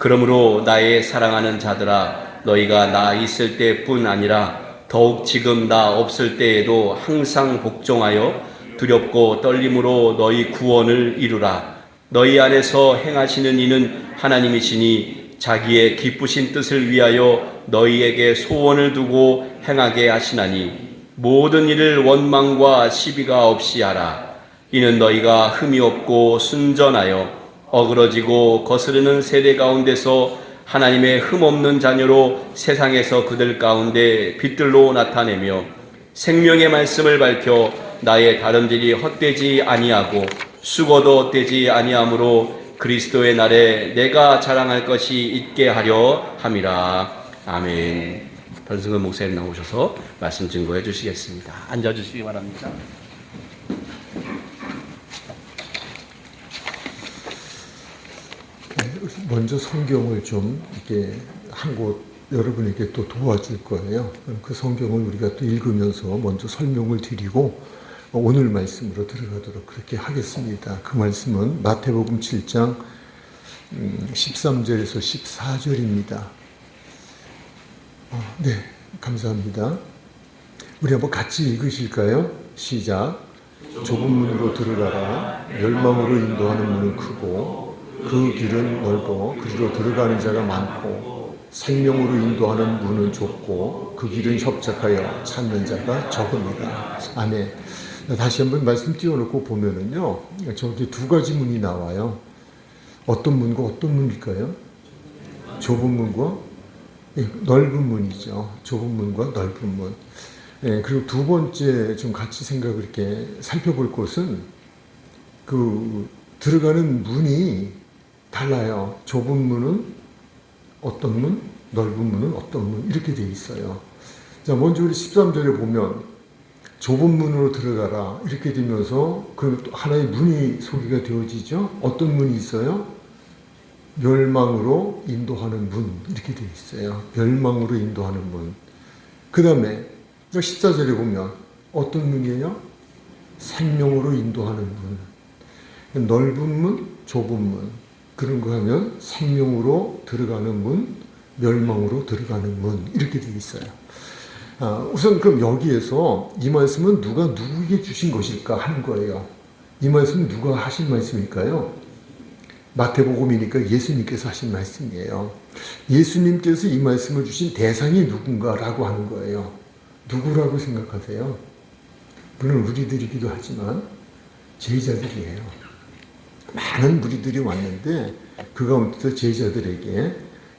그러므로 나의 사랑하는 자들아, 너희가 나 있을 때뿐 아니라 더욱 지금 나 없을 때에도 항상 복종하여 두렵고 떨림으로 너희 구원을 이루라. 너희 안에서 행하시는 이는 하나님이시니 자기의 기쁘신 뜻을 위하여 너희에게 소원을 두고 행하게 하시나니 모든 일을 원망과 시비가 없이 하라. 이는 너희가 흠이 없고 순전하여 어그러지고 거스르는 세대 가운데서 하나님의 흠없는 자녀로 세상에서 그들 가운데 빛들로 나타내며 생명의 말씀을 밝혀 나의 다름질이 헛되지 아니하고 수고도 헛되지 아니하므로 그리스도의 날에 내가 자랑할 것이 있게 하려 함이라. 아멘. 변승근 목사님 나오셔서 말씀 증거해 주시겠습니다. 앉아주시기 바랍니다. 먼저 성경을 좀 이렇게 한 곳 여러분에게 또 도와줄 거예요. 그럼 그 성경을 우리가 또 읽으면서 먼저 설명을 드리고 오늘 말씀으로 들어가도록 그렇게 하겠습니다. 그 말씀은 마태복음 7장 13절에서 14절입니다. 네, 감사합니다. 우리 한번 같이 읽으실까요? 시작. 좁은 문으로 들어가라. 멸망으로 인도하는 문은 크고 그 길은 넓어 그리로 들어가는 자가 많고 생명으로 인도하는 문은 좁고 그 길은 협착하여 찾는 자가 적습니다. 아멘. 다시 한번 말씀 띄워놓고 보면은요, 저기 두 가지 문이 나와요. 어떤 문과 어떤 문일까요? 좁은 문과 넓은 문이죠. 좁은 문과 넓은 문. 그리고 두 번째 좀 같이 생각을 이렇게 살펴볼 것은 그 들어가는 문이 달라요. 좁은 문은 어떤 문, 넓은 문은 어떤 문 이렇게 돼 있어요. 자, 먼저 우리 13절에 보면 좁은 문으로 들어가라 이렇게 되면서 그 하나의 문이 소개가 되어지죠. 어떤 문이 있어요? 멸망으로 인도하는 문 이렇게 돼 있어요. 멸망으로 인도하는 문. 그 다음에 14절에 보면 어떤 문이에요? 생명으로 인도하는 문. 넓은 문, 좁은 문. 그런 거 하면 생명으로 들어가는 문, 멸망으로 들어가는 문 이렇게 되어 있어요. 우선 그럼 여기에서 이 말씀은 누가 누구에게 주신 것일까 하는 거예요. 이 말씀은 누가 하신 말씀일까요? 마태복음이니까 예수님께서 하신 말씀이에요. 예수님께서 이 말씀을 주신 대상이 누군가라고 하는 거예요. 누구라고 생각하세요? 물론 우리들이기도 하지만 제자들이에요. 많은 무리들이 왔는데 그 가운데서 제자들에게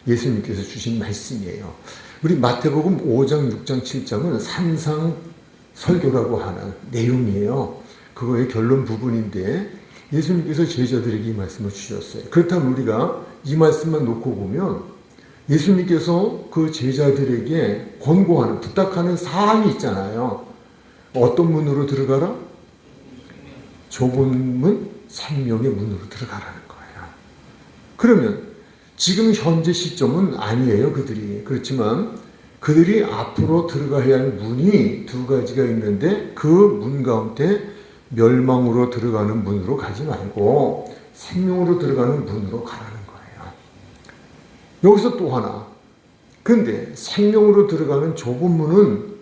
예수님께서 주신 말씀이에요. 우리 마태복음 5장, 6장, 7장은 산상 설교라고 하는 내용이에요. 그거의 결론 부분인데 예수님께서 제자들에게 이 말씀을 주셨어요. 그렇다면 우리가 이 말씀만 놓고 보면 예수님께서 그 제자들에게 권고하는, 부탁하는 사항이 있잖아요. 어떤 문으로 들어가라? 좁은 문, 생명의 문으로 들어가라는 거예요. 그러면 지금 현재 시점은 아니에요, 그들이. 그렇지만 그들이 앞으로 들어가야 할 문이 두 가지가 있는데 그 문 가운데 멸망으로 들어가는 문으로 가지 말고 생명으로 들어가는 문으로 가라는 거예요. 여기서 또 하나. 근데 생명으로 들어가는 좁은 문은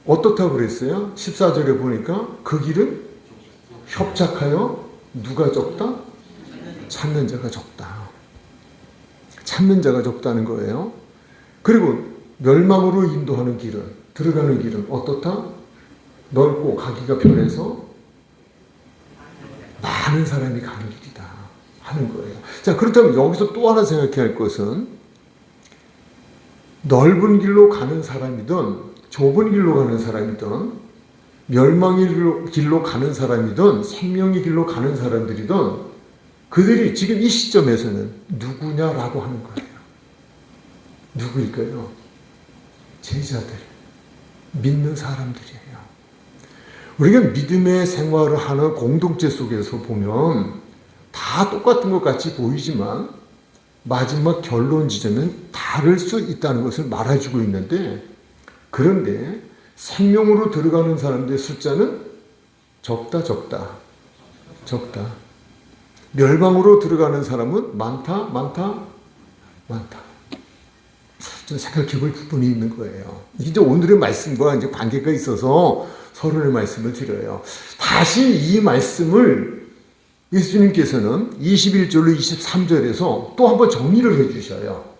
어떻다고 그랬어요? 14절에 보니까 그 길은 협착하여 누가 적다? 찾는 자가 적다. 찾는 자가 적다는 거예요. 그리고 멸망으로 인도하는 길은, 들어가는 길은 어떻다? 넓고 가기가 편해서 많은 사람이 가는 길이다 하는 거예요. 자, 그렇다면 여기서 또 하나 생각해야 할 것은 넓은 길로 가는 사람이든 좁은 길로 가는 사람이든 멸망의 길로 가는 사람이든 생명의 길로 가는 사람들이든 그들이 지금 이 시점에서는 누구냐라고 하는 거예요. 누구일까요? 제자들, 믿는 사람들이에요. 우리가 믿음의 생활을 하는 공동체 속에서 보면 다 똑같은 것 같이 보이지만 마지막 결론 지점은 다를 수 있다는 것을 말해주고 있는데, 그런데 생명으로 들어가는 사람들의 숫자는 적다. 멸망으로 들어가는 사람은 많다. 좀 생각해 볼 부분이 있는 거예요. 이제 오늘의 말씀과 이제 관계가 있어서 서론의 말씀을 드려요. 다시 이 말씀을 예수님께서는 21절로 23절에서 또 한번 정리를 해 주셔요.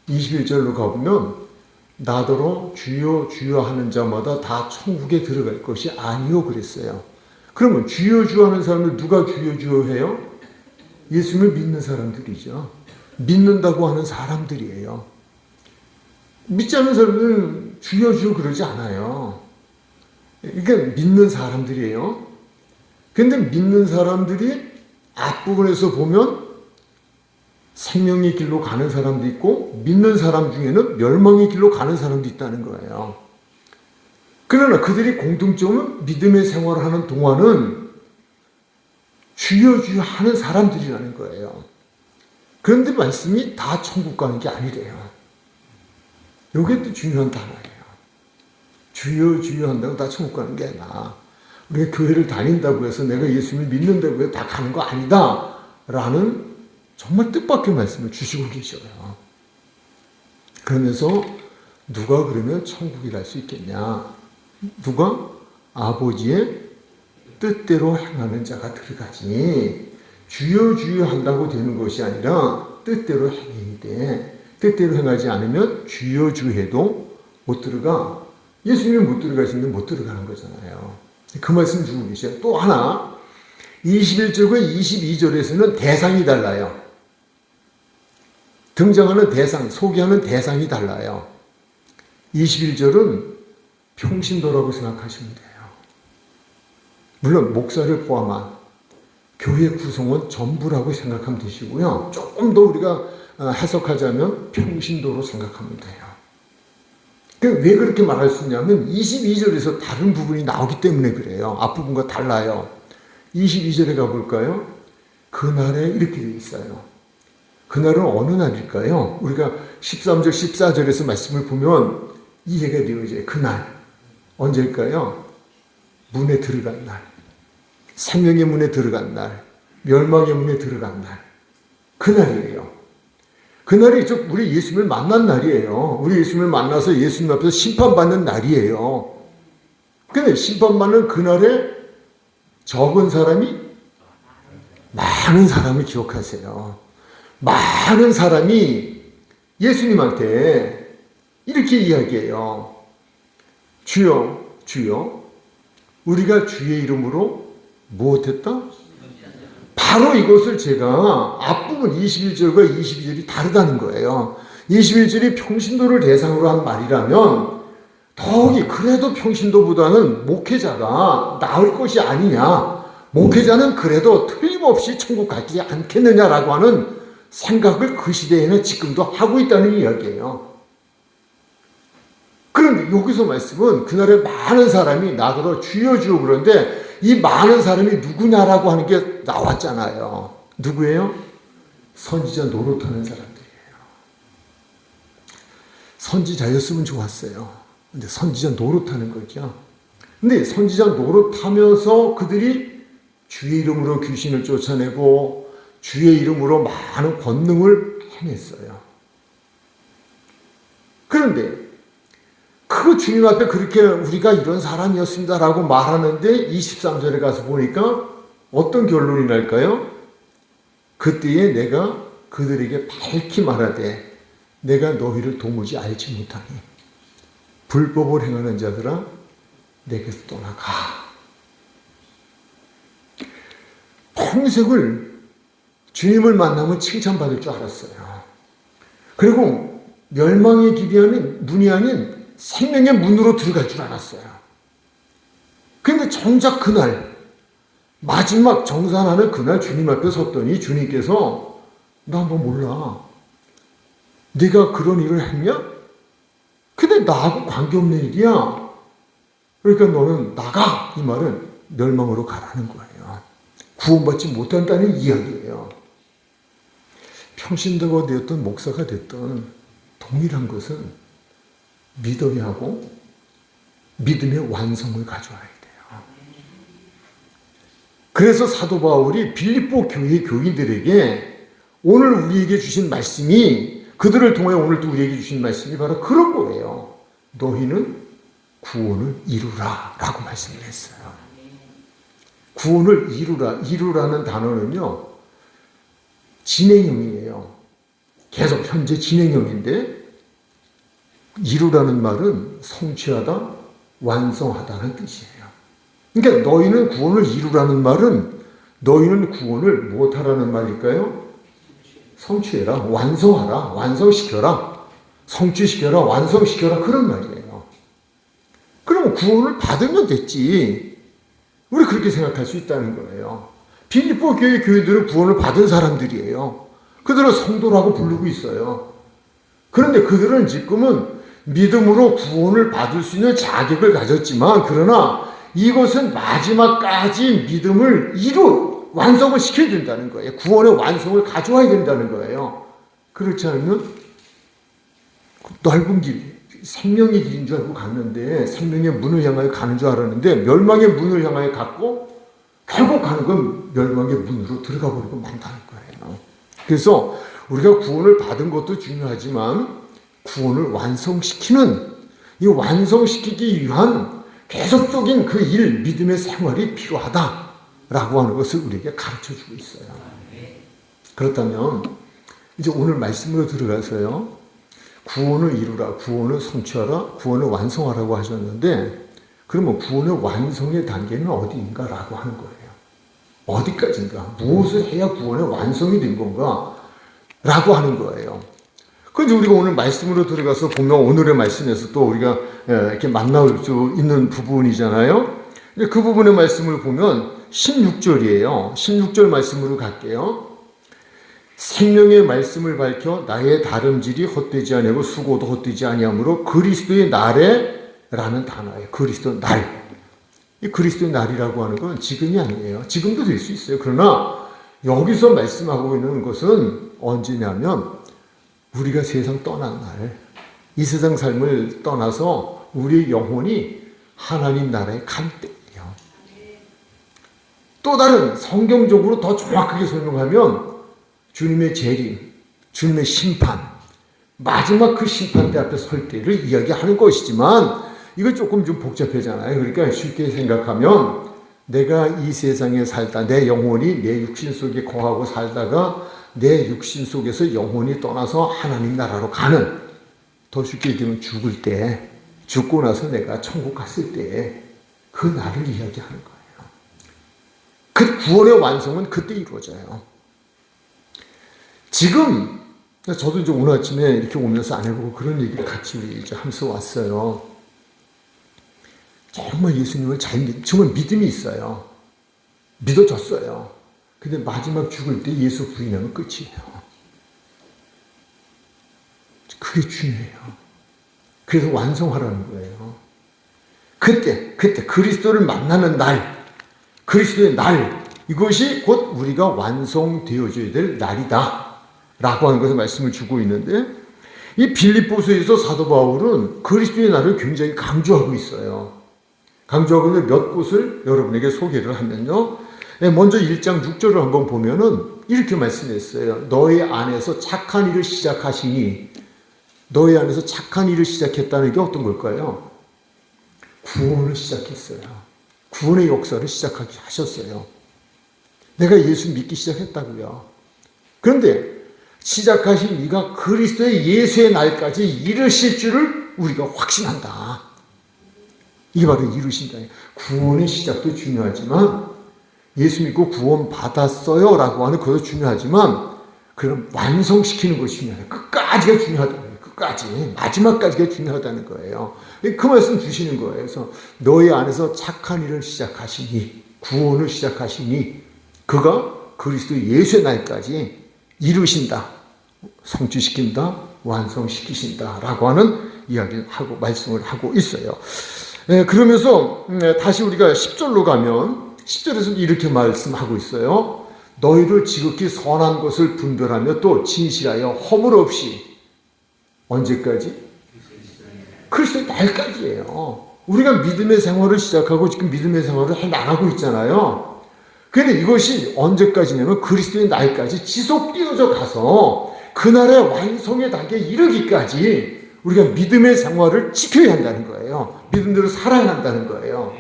21절로 가보면 나더러 주여 주여 하는 자마다 다 천국에 들어갈 것이 아니요 그랬어요. 그러면 주여 주여 하는 사람들 누가 주여 주여 해요? 예수님을 믿는 사람들이죠. 믿는다고 하는 사람들이에요. 믿지 않는 사람들은 주여 주여 그러지 않아요. 그러니까 믿는 사람들이에요. 근데 믿는 사람들이 앞부분에서 보면 생명의 길로 가는 사람도 있고 믿는 사람 중에는 멸망의 길로 가는 사람도 있다는 거예요. 그러나 그들이 공통점은 믿음의 생활을 하는 동안은 주여 주여 하는 사람들이라는 거예요. 그런데 말씀이 다 천국 가는 게 아니래요. 이게 또 중요한 단어예요. 주여 주여 한다고 다 천국 가는 게 아니라 우리가 교회를 다닌다고 해서 내가 예수님을 믿는다고 해서 다 가는 거 아니다 라는 정말 뜻밖의 말씀을 주시고 계셔요. 그러면서 누가 그러면 천국에 갈 수 있겠냐? 누가? 아버지의 뜻대로 행하는 자가 들어가지. 주여 주여 한다고 되는 것이 아니라 뜻대로 행해야 돼. 뜻대로 행하지 않으면 주여 주해도 못 들어가. 예수님이 못 들어가시는데 못 들어가는 거잖아요. 그 말씀 주고 계셔요. 또 하나 21절과 22절에서는 대상이 달라요. 등장하는 대상, 소개하는 대상이 달라요. 21절은 평신도라고 생각하시면 돼요. 물론 목사를 포함한 교회 구성원 전부라고 생각하면 되시고요. 조금 더 우리가 해석하자면 평신도로 생각하면 돼요. 왜 그렇게 말할 수 있냐면 22절에서 다른 부분이 나오기 때문에 그래요. 앞부분과 달라요. 22절에 가볼까요? 그날에 이렇게 되어 있어요. 그날은 어느 날일까요? 우리가 13절, 14절에서 말씀을 보면 이해가 되어져요. 그날. 언제일까요? 문에 들어간 날. 생명의 문에 들어간 날. 멸망의 문에 들어간 날. 그날이에요. 그날이 우리 예수님을 만난 날이에요. 우리 예수님을 만나서 예수님 앞에서 심판받는 날이에요. 근데 심판받는 그날에 적은 사람이 많은 사람을 기억하세요. 많은 사람이 예수님한테 이렇게 이야기해요. 주여, 주여, 우리가 주의 이름으로 무엇했다? 바로 이것을 제가 앞부분 21절과 22절이 다르다는 거예요. 21절이 평신도를 대상으로 한 말이라면 더욱이 그래도 평신도보다는 목회자가 나을 것이 아니냐. 목회자는 그래도 틀림없이 천국 가지 않겠느냐라고 하는 생각을 그 시대에는 지금도 하고 있다는 이야기예요. 그런데 여기서 말씀은 그날에 많은 사람이 나더러 주여 주여 그러는데 이 많은 사람이 누구냐라고 하는 게 나왔잖아요. 누구예요? 선지자 노릇하는 사람들이에요. 선지자였으면 좋았어요. 근데 선지자 노릇하는 거죠. 근데 선지자 노릇하면서 그들이 주의 이름으로 귀신을 쫓아내고 주의 이름으로 많은 권능을 행했어요. 그런데 그 주님 앞에 그렇게 우리가 이런 사람이었습니다라고 말하는데 23절에 가서 보니까 어떤 결론이 날까요? 그때에 내가 그들에게 밝히 말하되 내가 너희를 도무지 알지 못하니 불법을 행하는 자들아 내게서 떠나가. 평생을 주님을 만나면 칭찬받을 줄 알았어요. 그리고 멸망의 길이 아닌 문이 아닌 생명의 문으로 들어갈 줄 알았어요. 그런데 정작 그날 마지막 정산하는 그날 주님 앞에 섰더니 주님께서 나 뭐 몰라. 네가 그런 일을 했냐? 근데 나하고 관계없는 일이야. 그러니까 너는 나가. 이 말은 멸망으로 가라는 거예요. 구원받지 못한다는 이야기예요. 평신도가 되었던 목사가 됐던 동일한 것은 믿어야 하고 믿음의 완성을 가져와야 돼요. 그래서 사도 바울이 빌립보 교회 교인들에게 오늘 우리에게 주신 말씀이, 그들을 통해 오늘 또 우리에게 주신 말씀이 바로 그런 거예요. 너희는 구원을 이루라 라고 말씀을 했어요. 구원을 이루라. 이루라는 단어는요, 진행형이에요. 계속 현재 진행형인데, 이루라는 말은 성취하다, 완성하다는 뜻이에요. 그러니까 너희는 구원을 이루라는 말은 너희는 구원을 못하라는 말일까요? 성취해라, 완성하라, 완성시켜라, 성취시켜라, 완성시켜라, 그런 말이에요. 그럼 구원을 받으면 됐지. 우리 그렇게 생각할 수 있다는 거예요. 빌립보 교회 교회들은 구원을 받은 사람들이에요. 그들은 성도라고 부르고 있어요. 그런데 그들은 지금은 믿음으로 구원을 받을 수 있는 자격을 가졌지만, 그러나 이것은 마지막까지 믿음을 완성을 시켜야 된다는 거예요. 구원의 완성을 가져와야 된다는 거예요. 그렇지 않으면 넓은 길, 생명의 길인 줄 알고 갔는데, 생명의 문을 향하여 가는 줄 알았는데 멸망의 문을 향하여 갔고, 결국 가는 건 멸망의 문으로 들어가 버리고 만다는 거예요. 그래서 우리가 구원을 받은 것도 중요하지만 구원을 완성시키는, 이 완성시키기 위한 계속적인 그 일, 믿음의 생활이 필요하다라고 하는 것을 우리에게 가르쳐주고 있어요. 그렇다면 이제 오늘 말씀으로 들어가서요, 구원을 이루라, 구원을 성취하라, 구원을 완성하라고 하셨는데, 그러면 구원의 완성의 단계는 어디인가라고 하는 거예요. 어디까지인가? 무엇을 해야 구원의 완성이 된 건가? 라고 하는 거예요. 그런데 우리가 오늘 말씀으로 들어가서 보면 오늘의 말씀에서 또 우리가 이렇게 만날 수 있는 부분이잖아요. 그 부분의 말씀을 보면 16절이에요. 16절 말씀으로 갈게요. 생명의 말씀을 밝혀 나의 다름질이 헛되지 아니하고 수고도 헛되지 아니하므로 그리스도의 날에 라는 단어예요. 그리스도 날. 이 그리스도의 날이라고 하는 건 지금이 아니에요. 지금도 될 수 있어요. 그러나 여기서 말씀하고 있는 것은 언제냐면 우리가 세상 떠난 날, 이 세상 삶을 떠나서 우리의 영혼이 하나님 나라에 갈 때예요. 또 다른 성경적으로 더 정확하게 설명하면 주님의 재림, 주님의 심판, 마지막 그 심판대 앞에 설 때를 이야기하는 것이지만, 이거 조금 좀 복잡하잖아요. 그러니까 쉽게 생각하면 내가 이 세상에 살다 내 영혼이 내 육신 속에 거하고 살다가 내 육신 속에서 영혼이 떠나서 하나님 나라로 가는, 더 쉽게 얘기하면 죽을 때, 죽고 나서 내가 천국 갔을 때 그 날을 이야기하는 거예요. 그 구원의 완성은 그때 이루어져요. 지금 저도 이제 오늘 아침에 이렇게 오면서 아내보고 그런 얘기를 같이 이제 하면서 왔어요. 정말 예수님을 정말 믿음이 있어요. 믿어졌어요. 근데 마지막 죽을 때 예수 부인하면 끝이에요. 그게 중요해요. 그래서 완성하라는 거예요. 그때 그리스도를 만나는 날, 그리스도의 날, 이것이 곧 우리가 완성되어져야 될 날이다 라고 하는 것을 말씀을 주고 있는데, 이 빌립보서에서 사도 바울은 그리스도의 날을 굉장히 강조하고 있어요. 강조하고 있는 몇 곳을 여러분에게 소개를 하면요, 먼저 1장 6절을 한번 보면은 이렇게 말씀했어요. 너희 안에서 착한 일을 시작하시니, 너희 안에서 착한 일을 시작했다는 게 어떤 걸까요? 구원을 시작했어요. 구원의 역사를 시작하게 하셨어요. 내가 예수 믿기 시작했다고요. 그런데 시작하신 이가 그리스도의 예수의 날까지 이르실 줄을 우리가 확신한다. 이게 바로 이루신다. 구원의 시작도 중요하지만, 예수 믿고 구원 받았어요 라고 하는 그것도 중요하지만, 그럼 완성시키는 것이 중요해요. 끝까지가 중요하다는 거예요. 끝까지, 마지막까지가 중요하다는 거예요. 그 말씀 주시는 거예요. 그래서 너희 안에서 착한 일을 시작하시니, 구원을 시작하시니, 그가 그리스도 예수의 날까지 이루신다, 성취시킨다, 완성시키신다 라고 하는 이야기를 하고 말씀을 하고 있어요. 그러면서 다시 우리가 10절로 가면 10절에서도 이렇게 말씀하고 있어요. 너희를 지극히 선한 것을 분별하며 또 진실하여 허물 없이, 언제까지? 그리스도의 날까지예요. 우리가 믿음의 생활을 시작하고 지금 믿음의 생활을 해 나가고 있잖아요. 근데 이것이 언제까지냐면 그리스도의 날까지 지속되어져 가서 그날의 완성의 단계에 이르기까지 우리가 믿음의 생활을 지켜야 한다는 거예요. 믿음대로 살아간다는 거예요.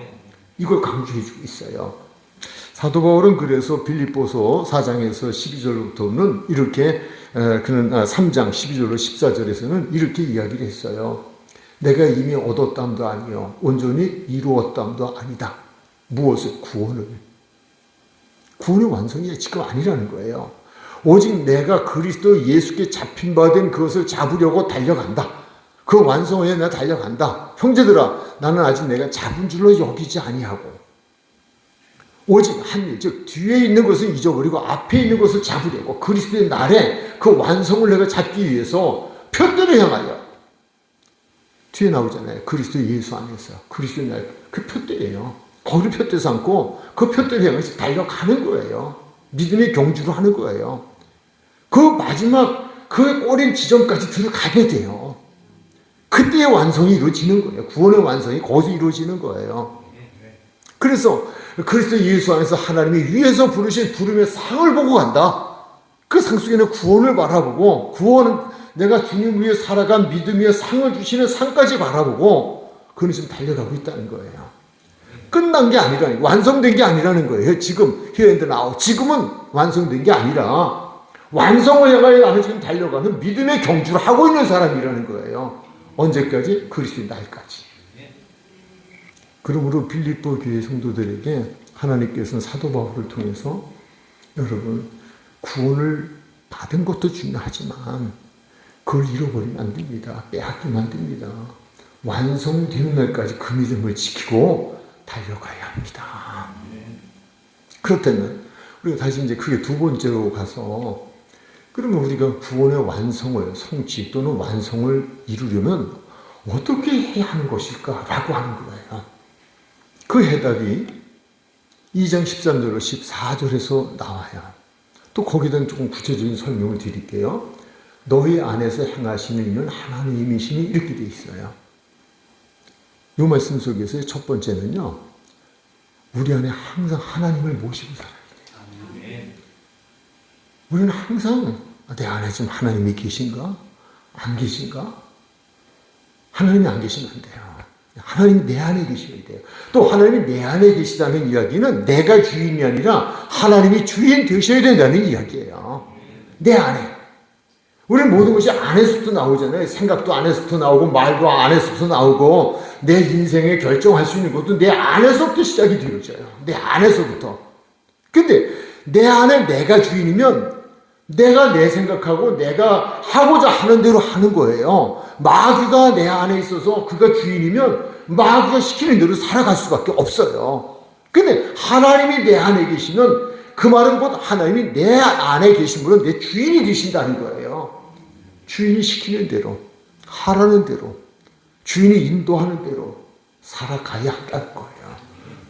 이걸 강조해 주고 있어요. 사도 바울은 그래서 빌립보서 4장에서 12절부터는 이렇게 그는 3장 12절로 14절에서는 이렇게 이야기를 했어요. 내가 이미 얻었담도 아니요 온전히 이루었담도 아니다. 무엇을? 구원을. 구원의 완성이 지금 아니라는 거예요. 오직 내가 그리스도 예수께 잡힌 바 된 그것을 잡으려고 달려간다. 그 완성에 내가 달려간다. 형제들아, 나는 아직 내가 잡은 줄로 여기지 아니하고 오직 한 일, 즉 뒤에 있는 것을 잊어버리고 앞에 있는 것을 잡으려고 그리스도의 날에 그 완성을 내가 잡기 위해서 표대를 향하여. 뒤에 나오잖아요. 그리스도 예수 안에서 그리스도의 날, 그 표대예요. 거기를 표대 삼고 그 표대를 향해서 달려가는 거예요. 믿음의 경주를 하는 거예요. 그 마지막 그 꼬린 지점까지 들어가게 돼요. 그때의 완성이 이루어지는 거예요. 구원의 완성이 거기서 이루어지는 거예요. 그래서 그리스도 예수 안에서 하나님이 위에서 부르신 부름의 상을 보고 간다. 그 상 속에는 구원을 바라보고, 구원은 내가 주님 위에 살아간 믿음 위에 상을 주시는 상까지 바라보고 그는 지금 달려가고 있다는 거예요. 끝난 게 아니라, 완성된 게 아니라는 거예요. 지금 here and now, 지금은 완성된 게 아니라 완성을 향하여 나는 지금 달려가는 믿음의 경주를 하고 있는 사람이라는 거예요. 언제까지? 그리스도의 날까지. 그러므로 빌립보 교회 성도들에게 하나님께서는 사도 바울을 통해서 여러분 구원을 받은 것도 중요하지만 그걸 잃어버리면 안 됩니다. 빼앗기면 안 됩니다. 완성되는 날까지 그 믿음을 지키고 달려가야 합니다. 그렇다면 우리가 다시 이제 그게 두 번째로 가서 그러면 우리가 구원의 완성을 성취 또는 완성을 이루려면 어떻게 해야 하는 것일까라고 하는 거예요. 그 해답이 2장 13절로 14절에서 나와요. 또 거기에 대한 조금 구체적인 설명을 드릴게요. 너희 안에서 행하시는 이는 하나님이시니 이렇게 되어 있어요. 이 말씀 속에서 첫 번째는요. 우리 안에 항상 하나님을 모시고 살아야 돼요. 우리는 항상 내 안에 지금 하나님이 계신가? 안 계신가? 하나님이 안 계시면 안 돼요. 하나님이 내 안에 계셔야 돼요. 또 하나님이 내 안에 계시다는 이야기는 내가 주인이 아니라 하나님이 주인 되셔야 된다는 이야기예요. 내 안에. 우리 모든 것이 안에서부터 나오잖아요. 생각도 안에서부터 나오고 말도 안에서부터 나오고 내 인생에 결정할 수 있는 것도 내 안에서부터 시작이 되어져요. 내 안에서부터. 근데 내 안에 내가 주인이면 내가 내 생각하고 내가 하고자 하는 대로 하는 거예요. 마귀가 내 안에 있어서 그가 주인이면 마귀가 시키는 대로 살아갈 수밖에 없어요. 근데 하나님이 내 안에 계시면 그 말은 곧 하나님이 내 안에 계신 분은 내 주인이 되신다는 거예요. 주인이 시키는 대로, 하라는 대로, 주인이 인도하는 대로 살아가야 한다는 거예요.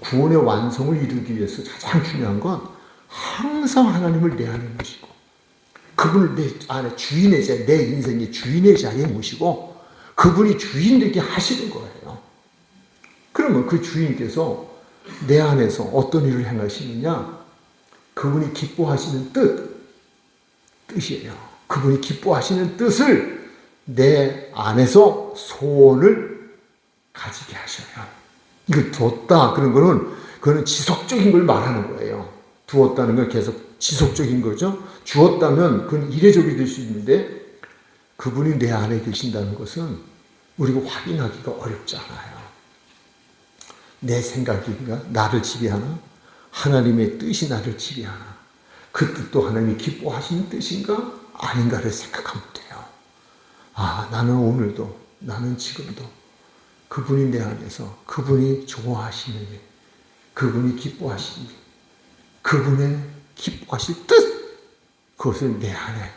구원의 완성을 이루기 위해서 가장 중요한 건 항상 하나님을 내 안에 모시고 그분을 내 안에 주인의 자리에, 내 인생의 주인의 자리에 모시고 그분이 주인 되게 하시는 거예요. 그러면 그 주인께서 내 안에서 어떤 일을 행하시느냐? 그분이 기뻐하시는 뜻이에요. 그분이 기뻐하시는 뜻을 내 안에서 소원을 가지게 하셔요. 이거 두었다. 그런 그거는 지속적인 걸 말하는 거예요. 두었다는 건 계속 지속적인 거죠. 주었다면 그건 이례적이 될 수 있는데 그분이 내 안에 계신다는 것은 우리가 확인하기가 어렵지 않아요. 내 생각인가? 나를 지배하나? 하나님의 뜻이 나를 지배하나? 그 뜻도 하나님이 기뻐하시는 뜻인가? 아닌가를 생각하면 돼요. 아, 나는 오늘도, 나는 지금도 그분이 내 안에서 그분이 좋아하시는 일, 그분이 기뻐하시는 일, 그분의 기뻐하실 뜻, 그것을 내 안에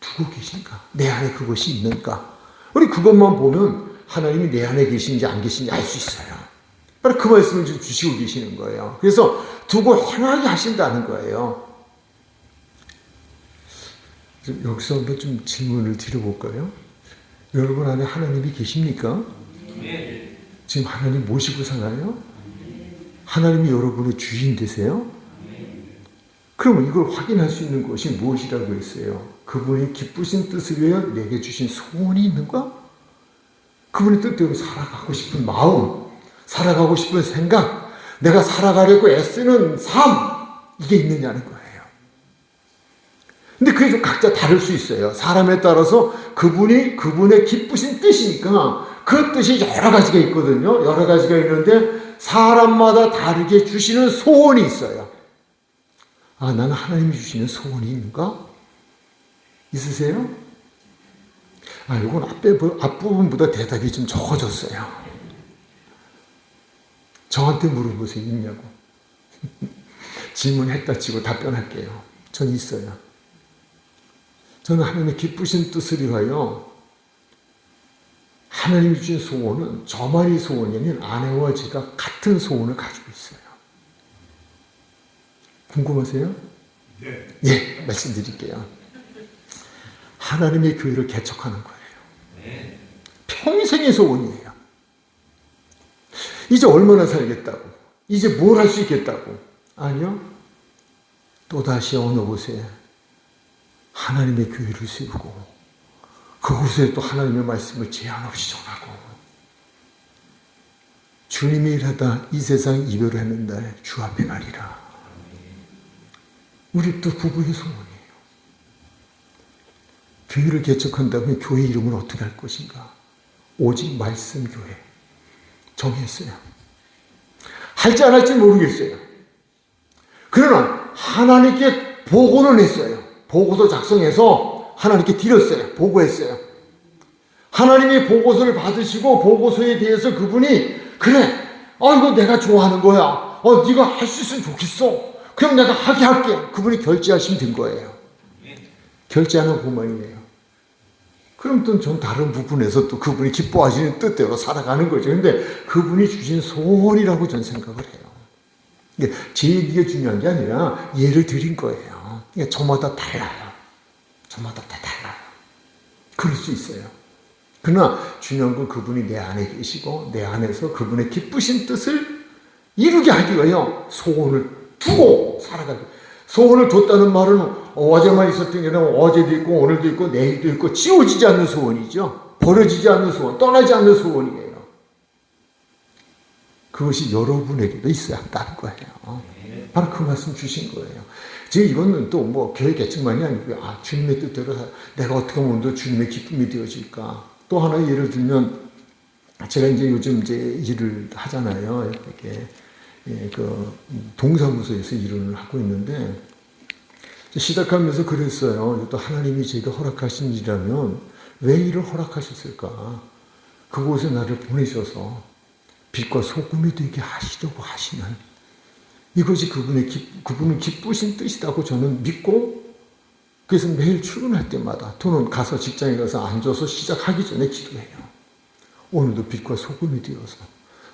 두고 계신가? 내 안에 그것이 있는가? 우리 그것만 보면 하나님이 내 안에 계신지 안 계신지 알 수 있어요. 바로 그 말씀을 지금 주시고 계시는 거예요. 그래서 두고 행하게 하신다는 거예요. 여기서 한번 좀 질문을 드려볼까요? 여러분 안에 하나님이 계십니까? 지금 하나님 모시고 살아요? 하나님이 여러분의 주인 되세요? 그러면 이걸 확인할 수 있는 것이 무엇이라고 했어요? 그분이 기쁘신 뜻을 위하여 내게 주신 소원이 있는가? 그분의 뜻대로 살아가고 싶은 마음, 살아가고 싶은 생각, 내가 살아가려고 애쓰는 삶, 이게 있느냐는 거예요. 근데 그게 좀 각자 다를 수 있어요. 사람에 따라서 그분의 기쁘신 뜻이니까 그 뜻이 여러 가지가 있거든요. 여러 가지가 있는데 사람마다 다르게 주시는 소원이 있어요. 아, 나는 하나님이 주시는 소원이 있는가? 있으세요? 아, 이건 앞부분보다 대답이 좀 적어졌어요. 저한테 물어보세요. 있냐고. 질문했다 치고 답변할게요. 전 있어요. 저는 하나님의 기쁘신 뜻을 위하여 하나님이 주신 소원은 저만의 소원이 아닌 아내와 제가 같은 소원을 가지고 있어요. 궁금하세요? 네. 예, 말씀드릴게요. 하나님의 교회를 개척하는 거예요. 네. 평생의 소원이에요. 이제 얼마나 살겠다고? 이제 뭘 할 수 있겠다고? 아니요. 또다시 어느 곳에 하나님의 교회를 세우고 그곳에 또 하나님의 말씀을 제한 없이 전하고 주님이 일하다 이 세상 이별을 하는 날 주 앞에 가리라. 우리 또 부부의 소원이에요. 교회를 개척한다면 교회 이름을 어떻게 할 것인가? 오직 말씀교회 정했어요. 할지 안 할지 모르겠어요. 그러나 하나님께 보고는 했어요. 보고서 작성해서 하나님께 드렸어요. 보고했어요. 하나님이 보고서를 받으시고 보고서에 대해서 그분이 그래, 이거 내가 좋아하는 거야. 네가 할 수 있으면 좋겠어. 그럼 내가 하게 할게. 그분이 결제하시면 된 거예요. 결제하는 그만이에요. 그럼 또 전 다른 부분에서 또 그분이 기뻐하시는 뜻대로 살아가는 거죠. 근데 그분이 주신 소원이라고 전 생각을 해요. 제 얘기가 중요한 게 아니라 예를 드린 거예요. 저마다 달라요. 저마다 다 달라요. 그럴 수 있어요. 그러나 중요한 건 그분이 내 안에 계시고 내 안에서 그분의 기쁘신 뜻을 이루게 하기 위하여 소원을 두고 살아가기. 소원을 뒀다는 말은 어제만 있었던 게 아니라 어제도 있고 오늘도 있고 내일도 있고 지워지지 않는 소원이죠. 버려지지 않는 소원, 떠나지 않는 소원이에요. 그것이 여러분에게도 있어야 한다는 거예요. 바로 그 말씀 주신 거예요. 지금 이거는 또 뭐 교회 개척만이 아니고요. 주님의 뜻대로 내가 어떻게 하면 더 주님의 기쁨이 되어질까. 또 하나 예를 들면 제가 이제 요즘 이제 일을 하잖아요. 이렇게 그 동사무소에서 일을 하고 있는데 시작하면서 그랬어요. 또 하나님이 제가 허락하신 일이라면 왜 일을 허락하셨을까? 그곳에 나를 보내셔서 빛과 소금이 되게 하시려고 하시는 이것이 그분은 기쁘신 뜻이라고 저는 믿고 그래서 매일 출근할 때마다 또는 가서 직장에 가서 앉아서 시작하기 전에 기도해요. 오늘도 빛과 소금이 되어서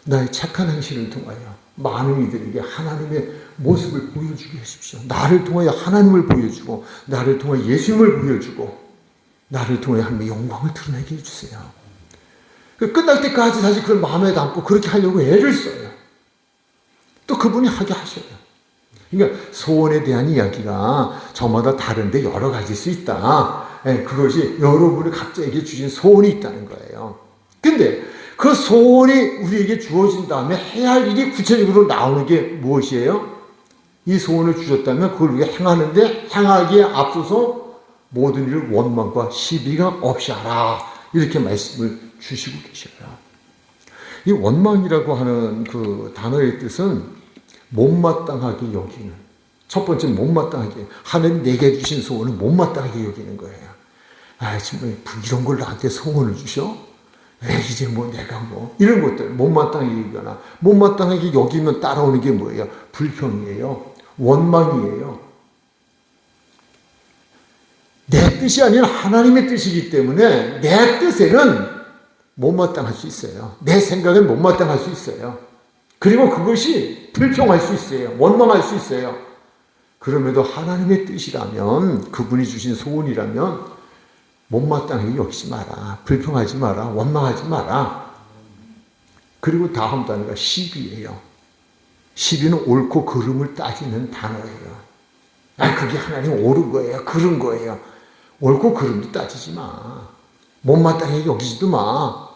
나의 착한 행실을 통하여 많은 이들에게 하나님의 모습을 보여주게 하십시오. 나를 통하여 하나님을 보여주고 나를 통하여 예수님을 보여주고 나를 통하여 하나님의 영광을 드러내게 해주세요. 끝날 때까지 사실 그걸 마음에 담고 그렇게 하려고 애를 써요. 또 그분이 하게 하셔요. 그러니까 소원에 대한 이야기가 저마다 다른데 여러 가지일 수 있다. 그것이 여러분이 각자에게 주신 소원이 있다는 거예요. 근데 그 소원이 우리에게 주어진 다음에 해야 할 일이 구체적으로 나오는 게 무엇이에요? 이 소원을 주셨다면 그걸 우리가 행하는데 행하기에 앞서서 모든 일을 원망과 시비가 없이 하라. 이렇게 말씀을 주시고 계셔요. 이 원망이라고 하는 그 단어의 뜻은 못마땅하게 여기는. 첫 번째 못마땅하게. 하나님 내게 주신 소원을 못마땅하게 여기는 거예요. 정말 이런 걸 나한테 소원을 주셔? 왜 이제 내가 이런 것들 못마땅하게 여기거나 못마땅하게 여기면 따라오는 게 뭐예요? 불평이에요. 원망이에요. 내 뜻이 아니라 하나님의 뜻이기 때문에 내 뜻에는 못마땅할 수 있어요. 내 생각엔 못마땅할 수 있어요. 그리고 그것이 불평할 수 있어요. 원망할 수 있어요. 그럼에도 하나님의 뜻이라면 그분이 주신 소원이라면 못마땅하게 여기지 마라. 불평하지 마라. 원망하지 마라. 그리고 다음 단어가 시비예요. 시비는 옳고 그름을 따지는 단어예요. 그게 하나님 옳은 거예요. 그른 거예요. 옳고 그름도 따지지 마. 못마땅하게 여기지도 마.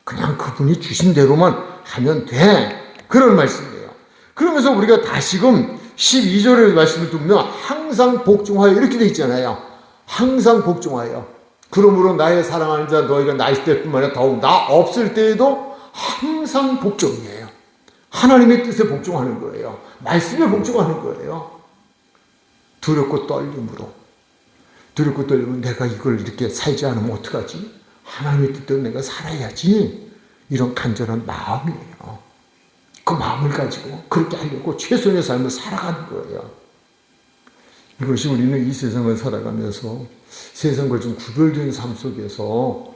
그냥 그분이 주신 대로만 하면 돼. 그런 말씀이에요. 그러면서 우리가 다시금 12절의 말씀을 듣면 항상 복종하여 이렇게 돼 있잖아요. 항상 복종하여. 그러므로 나의 사랑하는 자 너희가 나 있을 때뿐만 아니라 더욱 나 없을 때에도 항상 복종이에요. 하나님의 뜻에 복종하는 거예요. 말씀에 복종하는 거예요. 두렵고 떨림으로. 두렵고 떨리면 내가 이걸 이렇게 살지 않으면 어떡하지? 하나님의 뜻대로 내가 살아야지. 이런 간절한 마음이에요. 그 마음을 가지고 그렇게 하려고 최선의 삶을 살아가는 거예요. 이것이 우리는 이 세상을 살아가면서 세상과 좀 구별된 삶 속에서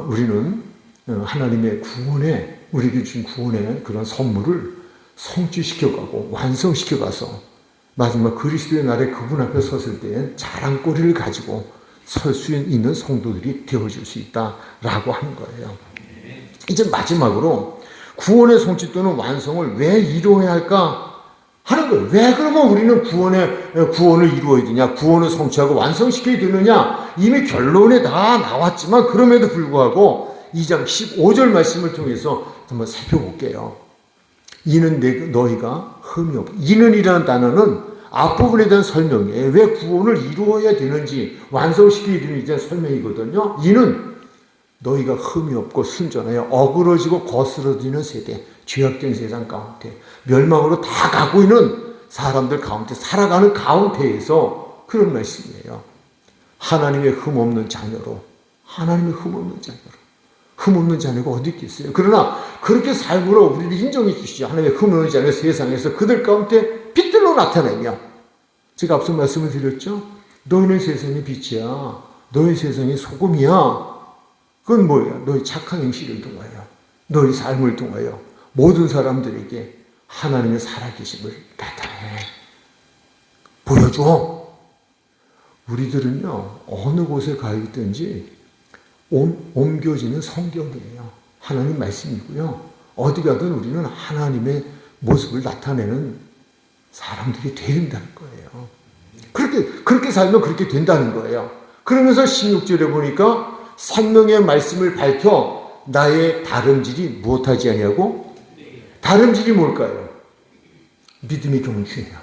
우리는 하나님의 구원에 우리에게 주신 구원의 그런 선물을 성취시켜가고 완성시켜가서 마지막 그리스도의 날에 그분 앞에 섰을 때엔 자랑거리를 가지고 설 수 있는 성도들이 되어질 수 있다라고 하는 거예요. 이제 마지막으로 구원의 성취 또는 완성을 왜 이루어야 할까 하는 거예요. 왜 그러면 우리는 구원을 이루어야 되냐, 구원을 성취하고 완성시켜야 되느냐, 이미 결론에 다 나왔지만 그럼에도 불구하고 2장 15절 말씀을 통해서 한번 살펴볼게요. 이는 너희가 흠이 없고, 이는이라는 단어는 앞부분에 대한 설명이에요. 왜 구원을 이루어야 되는지, 완성시켜야 되는지에 대한 설명이거든요. 이는 너희가 흠이 없고 순전하여 어그러지고 거스러지는 세대, 죄악된 세상 가운데 멸망으로 다 가고 있는 사람들 가운데 살아가는 가운데에서 그런 말씀이에요. 하나님의 흠없는 자녀로, 하나님의 흠없는 자녀로. 흠없는 자녀가 어디 있겠어요? 그러나 그렇게 삶으로 우리를 인정해 주시죠. 하나님의 흠없는 자녀 세상에서 그들 가운데 빛들로 나타내며, 제가 앞서 말씀을 드렸죠. 너희는 세상의 빛이야. 너희 세상의 소금이야. 그건 뭐예요? 너희 착한 행실을 통하여, 너희 삶을 통하여 모든 사람들에게 하나님의 살아계심을 나타내 보여줘. 우리들은요, 어느 곳에 가 있든지 옮겨지는 성경이에요. 하나님 말씀이고요. 어디 가든 우리는 하나님의 모습을 나타내는 사람들이 된다는 거예요. 그렇게 살면 그렇게 된다는 거예요. 그러면서 16절에 보니까 생명의 말씀을 밝혀 나의 다름질이 무엇하지 아니하고, 다름질이 뭘까요? 믿음이 경주해요.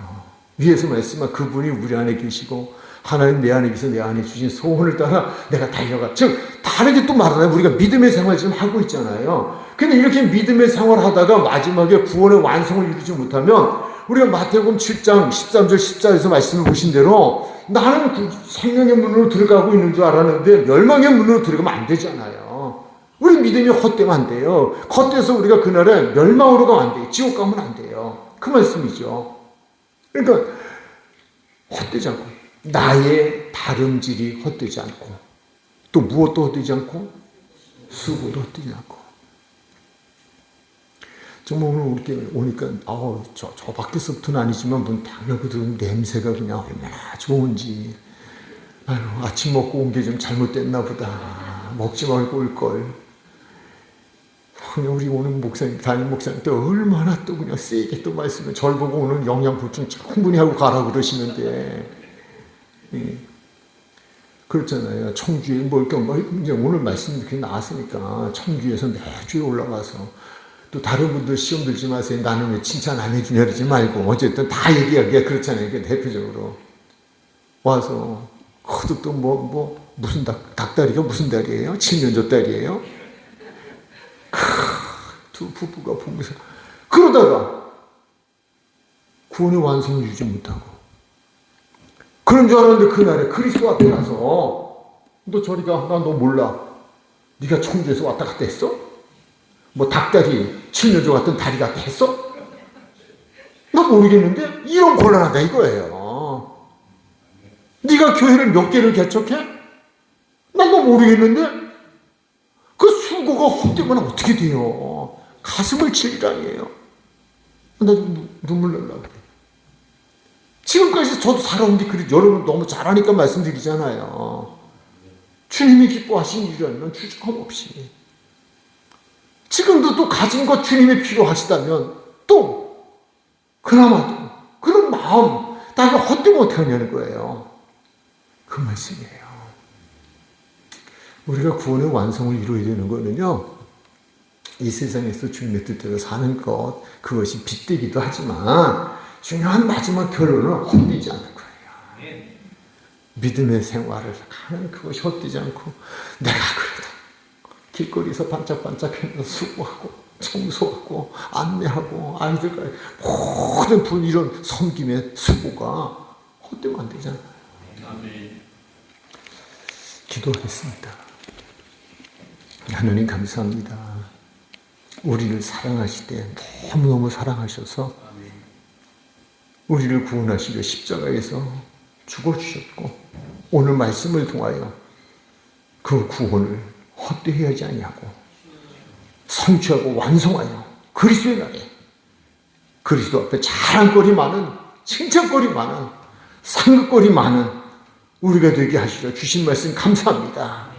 위에서 말씀한 그분이 우리 안에 계시고 하나님 내 안에 계셔 내 안에 주신 소원을 따라 내가 달려가. 즉 다르게 또 말하나요? 우리가 믿음의 생활 지금 하고 있잖아요. 근데 이렇게 믿음의 생활을 하다가 마지막에 구원의 완성을 이루지 못하면, 우리가 마태복음 7장 13절 14절에서 말씀을 보신 대로 나는 그 생명의 문으로 들어가고 있는 줄 알았는데 멸망의 문으로 들어가면 안 되잖아요. 우리 믿음이 헛되면 안 돼요. 헛돼서 우리가 그날에 멸망으로 가면 안 돼요. 지옥 가면 안 돼요. 그 말씀이죠. 그러니까 헛되지 않고, 나의 다름질이 헛되지 않고, 또 무엇도 헛되지 않고, 수고도 헛되지 않고. 정말 오늘 이렇게 오니까 저 밖에서부터는 아니지만 문 딱 열고 들어오는 냄새가 그냥 얼마나 좋은지. 아유, 아침 먹고 온 게 좀 잘못됐나 보다. 먹지 말고 올 걸. 그냥 우리 오는 목사님, 담임 목사님 또 얼마나 또 그냥 세게 또 말씀을, 절 보고 오는 영양 보충 충분히 하고 가라고 그러시는데. 그렇잖아요. 청주에 이제 오늘 말씀이 그렇게 나왔으니까 청주에서 매주에 올라가서, 또 다른 분들 시험 들지 마세요. 나는 왜 칭찬 안 해주냐 그러지 말고, 어쨌든 다 얘기하기가 그렇잖아요. 대표적으로 와서 그것도 또 무슨 닭다리가 무슨 다리예요? 칠면조 다리예요? 두 부부가 보면서 그러다가 구원의 완성을 유지 못하고, 그런 줄 알았는데 그날에 그리스도 앞에 가서 너 저리 가. 나 너 몰라. 네가 청주에서 왔다 갔다 했어? 닭다리, 칠면조 같은 다리 같다 했어? 나 모르겠는데 이런 곤란하다 이거예요. 네가 교회를 몇 개를 개척해? 난 너 모르겠는데 그 수고가 헛되면 어떻게 돼요? 가슴을 칠 일아니에요. 나 눈물 날라 그래. 지금까지 저도 살아온 게 그래. 여러분 너무 잘하니까 말씀드리잖아요. 주님이 기뻐하신 일이라면 주저함 없이, 지금도 또 가진 것 주님이 필요하시다면 또 그나마도 그런 마음, 다가 자기가 헛되면 어떡하냐는 거예요. 그 말씀이에요. 우리가 구원의 완성을 이루어야 되는 거는요, 이 세상에서 주님의 뜻대로 사는 것, 그것이 빗대기도 하지만 중요한 마지막 결론은 헛되지 않는 거예요. 믿음의 생활을 하는 그것이 헛되지 않고, 내가 그래도 길거리에서 반짝반짝해서 수고하고 청소하고 안내하고 아이들과 모든 분 이런 섬김의 수고가 헛되면 안 되잖아요. 기도하겠습니다. 하나님 감사합니다. 우리를 사랑하실 때 너무너무 사랑하셔서 우리를 구원하시려 십자가에서 죽어주셨고, 오늘 말씀을 통하여 그 구원을 헛되이 하지 아니하고 성취하고 완성하여 그리스도의 날에 그리스도 앞에 자랑거리 많은, 칭찬거리 많은, 상급거리 많은 우리가 되게 하시려 주신 말씀 감사합니다.